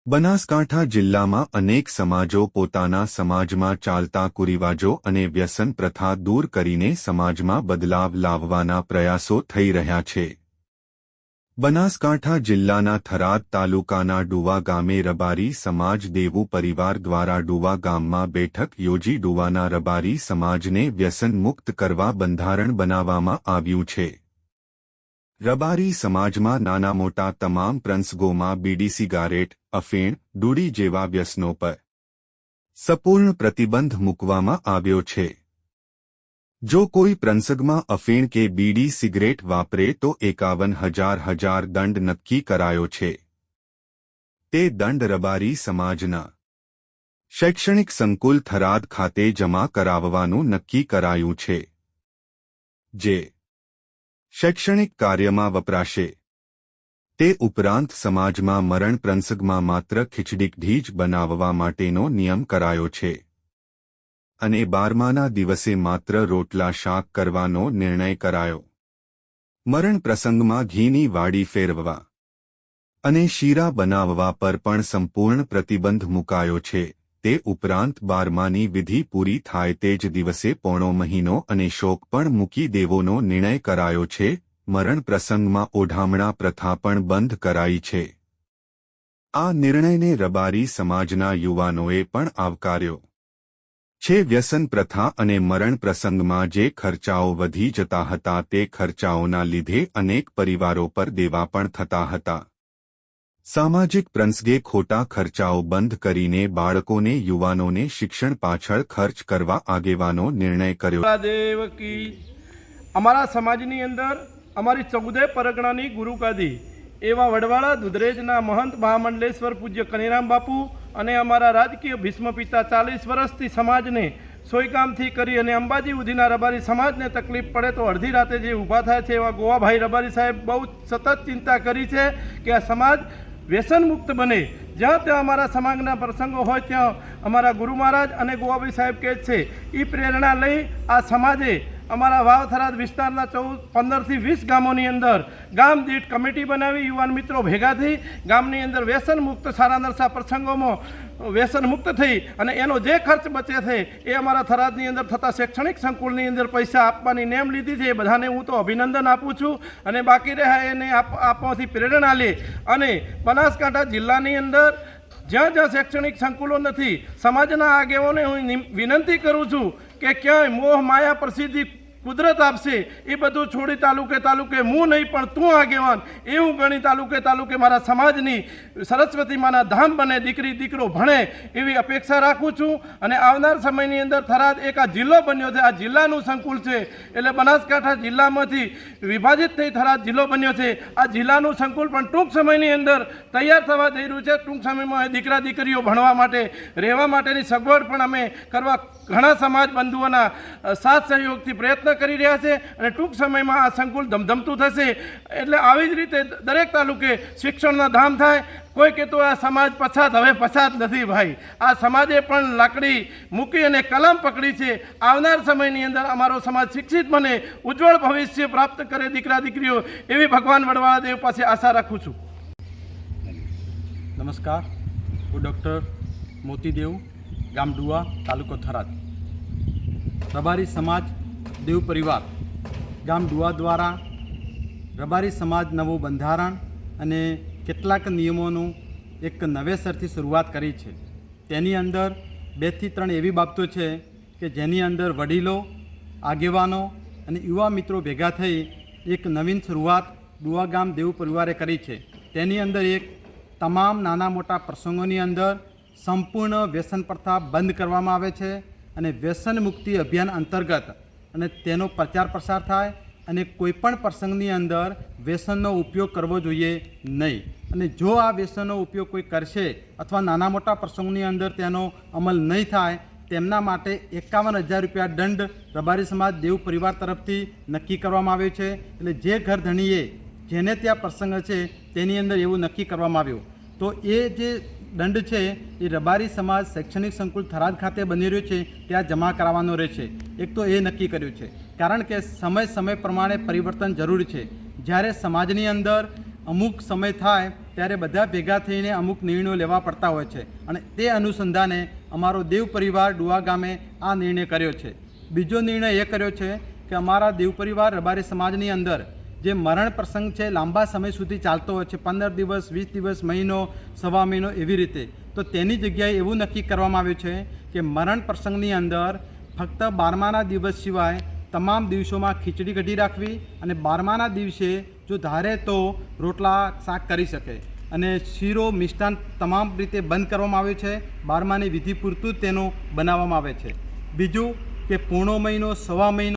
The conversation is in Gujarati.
બનાસકાંઠા જિલ્લામાં અનેક સમાજો પોતાના સમાજમાં ચાલતા કુરિવાજો અને વ્યસન પ્રથા દૂર કરીને સમાજમાં બદલાવ લાવવાના પ્રયાસો થઈ રહ્યા છે। બનાસકાંઠા જિલ્લાના થરાદ તાલુકાના ડુવા ગામે રબારી સમાજ દેવું પરિવાર દ્વારા ડુવા ગામમાં બેઠક યોજી ડુવાના રબારી સમાજને વ્યસન મુક્ત કરવા બંધારણ બનાવવામાં આવ્યું છે। રબારી સમાજમાં નાના મોટા તમામ પ્રસંગોમાં બીડી સિગારેટ, અફીણ, ડૂડી જેવા વ્યસનો પર સંપૂર્ણ પ્રતિબંધ મૂકવામાં આવ્યો છે। જો કોઈ પ્રસંગમાં અફીણ કે બીડી સિગરેટ વાપરે તો 51,000 દંડ નક્કી કરાયો છે। તે દંડ રબારી સમાજના શૈક્ષણિક સંકુલ થરાદ ખાતે જમા કરાવવાનું નક્કી કરાયું છે, જે શૈક્ષણિક કાર્યમાં વપરાશે। તે ઉપરાંત સમાજમાં મરણ પ્રસંગમાં માત્ર ખીચડી કઢી જ બનાવવા માટેનો નિયમ કરાયો છે અને 12માના દિવસે માત્ર રોટલા શાક કરવાનો નિર્ણય કરાયો। મરણ પ્રસંગમાં ઘીની વાડી ફેરવવા અને શીરા બનાવવા પર પણ સંપૂર્ણ પ્રતિબંધ મુકાયો છે। તે ઉપરાંત 12માની વિધિ પૂરી થાય તે જ દિવસે પોણો મહિનો અને શોક પણ મૂકી દેવોનો નિર્ણય કરાયો છે। મરણ પ્રસંગમાં ઓઢામણા પ્રથા પણ બંધ કરાઈ છે। આ નિર્ણયને રબારી સમાજના યુવાનોએ પણ આવકાર્યો છે। વ્યસન પ્રથા અને મરણ પ્રસંગમાં જે ખર્ચાઓ વધી જતા હતા તે ખર્ચાઓના લીધે અનેક પરિવારો પર દેવા પણ થતા હતા। સામાજિક પ્રસંગે ખોટા ખર્ચાઓ બંધ કરીને બાળકોને યુવાનોને શિક્ષણ પાછળ ખર્ચ કરવા આગેવાનો નિર્ણય કર્યો। દેવકી અમારા સમાજની અંદર અમારી 14 પરગણાની ગુરુગાદી એવા વડવાળા દુધરેજના મહંત મહામંડલેશ્વર પૂજ્ય કનીરામ બાપુ અને અમારા રાજકીય ભીષ્મ પિતા 40 વર્ષથી સમાજને સોયકામથી કરી અને અંબાજી ઉધીના રબારી સમાજને તકલીફ પડે તો અડધી રાતે જે ઊભા થાય છે એવા ગોવાભાઈ રબારી સાહેબ બહુ સતત ચિંતા કરી છે કે આ સમાજ વ્યસન મુક્ત બને। જ્યાં ત્યાં અમારા સમાજના પ્રસંગો હોય ત્યાં અમારા ગુરુ મહારાજ અને ગોવાભાઈ સાહેબ કહે છે એ પ્રેરણા લઈ આ સમાજે અમારા વાવ થરાદ વિસ્તારના 15થી 20 ગામોની અંદર ગામ દીઠ કમિટી બનાવી યુવાન મિત્રો ભેગા થઈ ગામની અંદર વ્યસન મુક્ત સારા નરસા પ્રસંગોમાં વ્યસન મુક્ત થઈ અને એનો જે ખર્ચ બચે છે એ અમારા થરાદની અંદર થતા શૈક્ષણિક સંકુલની અંદર પૈસા આપવાની નેમ લીધી છે। એ બધાને હું તો અભિનંદન આપું છું અને બાકી રહ્યા એને આપવાથી પ્રેરણા લે અને બનાસકાંઠા જિલ્લાની અંદર જ્યાં જ્યાં શૈક્ષણિક સંકુલો નથી સમાજના આગેવાનોને હું વિનંતી કરું છું કે ક્યાંય મોહ માયા પ્રસિદ્ધિ કુદરત આપશે એ બધું છોડી તાલુકે તાલુકે હું નહીં પણ તું આગેવાન એવું ગણી તાલુકે મારા સમાજની સરસ્વતી માના ધામ બને, દીકરી દીકરો ભણે એવી અપેક્ષા રાખું છું અને આવનાર સમયની અંદર થરાદ એક આ જિલ્લો બન્યો છે, આ જિલ્લાનું સંકુલ છે એટલે બનાસકાંઠા જિલ્લામાંથી વિભાજિત થઈ થરાદ જિલ્લો બન્યો છે। આ જિલ્લાનું સંકુલ પણ ટૂંક સમયની અંદર તૈયાર થવા જઈ રહ્યું છે। ટૂંક સમયમાં દીકરા દીકરીઓ ભણવા માટે રહેવા માટેની સગવડ પણ અમે કરવા ઘણા સમાજ બંધુઓના સાથ સહયોગથી પ્રયત્ન કરી રહ્યા છે અને ટૂંક સમયમાં આ સંકુલ ધમધમતું થશે। એટલે આવી જ રીતે દરેક તાલુકે શિક્ષણના ધામ થાય। કોઈ કહેતો આ સમાજ પછાત, હવે પછાત નથી ભાઈ, આ સમાજે પણ લાકડી મૂકી અને કલમ પકડી છે। આવનાર સમયની અંદર અમારો સમાજ શિક્ષિત બને, ઉજ્જવળ ભવિષ્ય પ્રાપ્ત કરે દીકરા દીકરીઓ એવી ભગવાન વડવાળા દેવ પાસે આશા રાખું છું। નમસ્કાર, હું ડૉક્ટર મોતીદેવ, ગામ ડુવા, તાલુકો થરાદ। રબારી સમાજ દેવ પરિવાર ગામ ડુવા દ્વારા રબારી સમાજ નવું બંધારણ અને કેટલાક નિયમોનું એક નવેસરથી શરૂઆત કરી છે। તેની અંદર 2 થી 3 એવી બાબતો છે કે જેની અંદર વડીલો, આગેવાનો અને યુવા મિત્રો ભેગા થઈ એક નવીન શરૂઆત ડુવા ગામ દેવ પરિવારે કરી છે। તેની અંદર એક તમામ નાના મોટા પ્રસંગોની અંદર સંપૂર્ણ વ્યસન પ્રથા બંધ કરવામાં આવે છે અને વ્યસન મુક્તિ અભિયાન અંતર્ગત અને તેનો પ્રચાર પ્રસાર થાય અને કોઈપણ પ્રસંગની અંદર વ્યસનનો ઉપયોગ કરવો જોઈએ નહીં અને જો આ વ્યસનનો ઉપયોગ કોઈ કરશે અથવા નાના મોટા પ્રસંગની અંદર તેનો અમલ નહીં થાય તેમના માટે 51,000 રૂપિયા દંડ રબારી સમાજ દેવ પરિવાર તરફથી નક્કી કરવામાં આવ્યો છે। એટલે જે ઘર ધણીએ જેને ત્યાં પ્રસંગ છે તેની અંદર એવું નક્કી કરવામાં આવ્યું તો એ જે દંડ છે એ રબારી સમાજ શૈક્ષણિક સંકુલ થરાદ ખાતે બની રહ્યું છે ત્યાં જમા કરાવવાનો રહેશે। એક તો એ નક્કી કર્યું છે કારણ કે સમય પ્રમાણે પરિવર્તન જરૂરી છે। જ્યારે સમાજની અંદર અમુક સમય થાય ત્યારે બધા ભેગા થઈને અમુક નિર્ણયો લેવા પડતા હોય છે અને તે અનુસંધાને અમારો દેવ પરિવાર ડુવા ગામે આ નિર્ણય કર્યો છે. બીજો નિર્ણય એ કર્યો છે કે અમારા દેવ પરિવાર રબારી સમાજની અંદર જે મરણ પ્રસંગ છે લાંબા સમય સુધી ચાલતો હોય છે, 15 દિવસ, 20 દિવસ, મહિનો, સવા મહિનો એવી રીતે, તો તેની જગ્યાએ એવું નક્કી કરવામાં આવ્યું છે કે મરણ પ્રસંગની અંદર ફક્ત 12માના દિવસ સિવાય તમામ દિવસોમાં ખીચડી કઢી રાખવી અને 12માના દિવસે જો ધારે તો રોટલા શાક કરી શકે અને શીરો મિષ્ટાન તમામ રીતે બંધ કરવામાં આવે છે. 12માની વિધિ પૂરતું જ તેનું બનાવવામાં આવે છે. બીજું કે પૂર્ણો મહિનો, સવા મહિનો